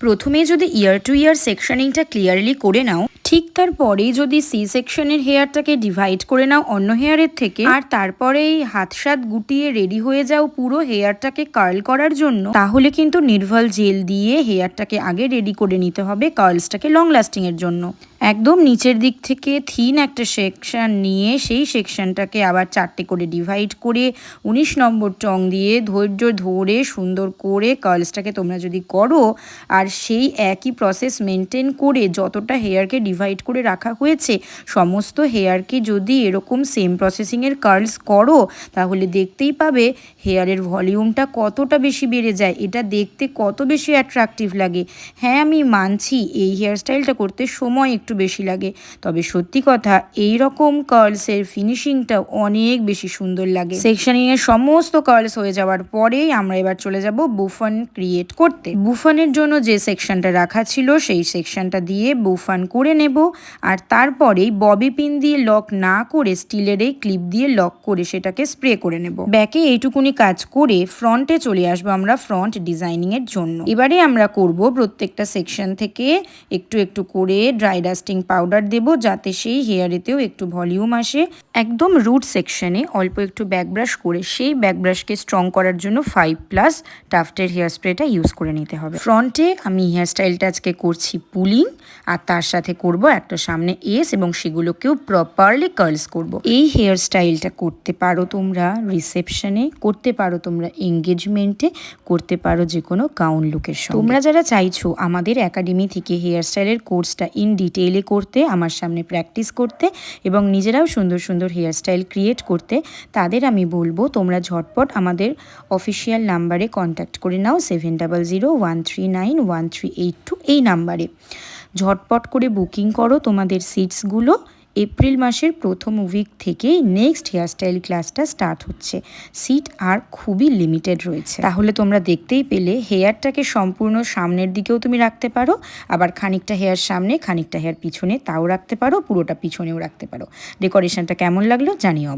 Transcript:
প্রথমে যদি ইয়ার টু ইয়ার সেকশনিংটা ক্লিয়ারলি করে নাও, ঠিক তারপরেই যদি সি সেকশনের হেয়ারটাকে ডিভাইড করে নাও অন্য হেয়ারের থেকে, আর তারপরেই হাত সাত গুটিয়ে রেডি হয়ে যাও পুরো হেয়ারটাকে কার্ল করার জন্য, তাহলে কিন্তু নির্ভাল জেল দিয়ে হেয়ারটাকে আগে রেডি করে নিতে হবে কার্লসটাকে লং লাস্টিং এর জন্য। একদম নিচের দিক থেকে থিন একটা সেকশন নিয়ে সেই সেকশনটাকে আবার 4টে করে ডিভাইড করে 19 নম্বর টং দিয়ে ধৈর্য ধরে সুন্দর করে কার্লসটাকে তোমরা যদি করো, আর সেই একই প্রসেস মেনটেন করে যতটা হেয়ারকে ডিভাইড করে রাখা হয়েছে সমস্ত হেয়ারকে যদি এরকম সেম প্রসেসিংয়ের কার্লস করো, তাহলে দেখতেই পাবে হেয়ারের ভলিউমটা কতটা বেশি বেড়ে যায়, এটা দেখতে কত বেশি অ্যাট্রাকটিভ লাগে। হ্যাঁ, আমি মানছি এই হেয়ারস্টাইলটা করতে সময় একটু বেশি লাগে, তবে সত্যি কথা এই রকম কার্লসের ফিনিশিংটা অনেক বেশি সুন্দর লাগে। সেকশনিংয়ের সমস্ত কার্লস হয়ে যাওয়ার পরেই আমরা এবার চলে যাব বুফান ক্রিয়েট করতে। বুফানের জন্য যে সেকশনটা রাখা ছিল সেই সেকশনটা দিয়ে বুফান করে নেব, আর তারপরেই ববি পিন দিয়ে লক না করে স্টিলের এই ক্লিপ দিয়ে লক করে সেটাকে স্প্রে করে নেব। ব্যাকে এইটুকুনি কাজ করে ফ্রন্টে চলে আসবো আমরা ফ্রন্ট ডিজাইনিং এর জন্য। এবারে আমরা করব প্রত্যেকটা সেকশন থেকে একটু একটু করে ড্রাই ডাস্টিং পাউডার দেব, যাতে সেই হেয়ারেতেও একটু ভলিউম আসে। একদম রুট সেকশনে অল্প একটু ব্যাক ব্রাশ করে সেই ব্যাক ব্রাশকে স্ট্রং করার জন্য 5+ টাফটের হেয়ার স্প্রেটা ইউজ করে নিতে হবে। ফ্রন্টে আমি হেয়ারস্টাইলটা আজকে করছি পুলিং, আর তার সাথে করব একটা সামনে এস, এবং সেগুলোকেও প্রপারলি কার্লস করব। এই হেয়ারস্টাইলটা করতে পারো তোমরা রিসেপশনে, করতে পারো তোমরা এঙ্গেজমেন্টে, করতে পারো যে কোনো গাউন লুকের সঙ্গে। তোমরা যারা চাইছো আমাদের একাডেমি থেকে হেয়ারস্টাইলের কোর্সটা ইন ডিটেইলে করতে, আমার সামনে প্র্যাকটিস করতে এবং নিজেরাও সুন্দর সুন্দর হেয়ারস্টাইল ক্রিয়েট করতে, তাদের আমি বলবো তোমরা ঝটপট আমাদের অফিসিয়াল নাম্বারে কন্ট্যাক্ট করে নাও 7001391382 এই নাম্বারে। ঝটপট করে বুকিং করো তোমাদের সিটসগুলো। এপ্রিল মাসের প্রথম উইক থেকেই নেক্সট হেয়ারস্টাইল ক্লাসটা স্টার্ট হচ্ছে। সিট আর খুবই লিমিটেড রয়েছে। তাহলে তোমরা দেখতেই পেলে হেয়ারটাকে সম্পূর্ণ সামনের দিকেও তুমি রাখতে পারো, আবার খানিকটা হেয়ার সামনে খানিকটা হেয়ার পিছনে তাও রাখতে পারো, পুরোটা পিছনেও রাখতে পারো। ডেকোরেশনটা কেমন লাগলো জানিও।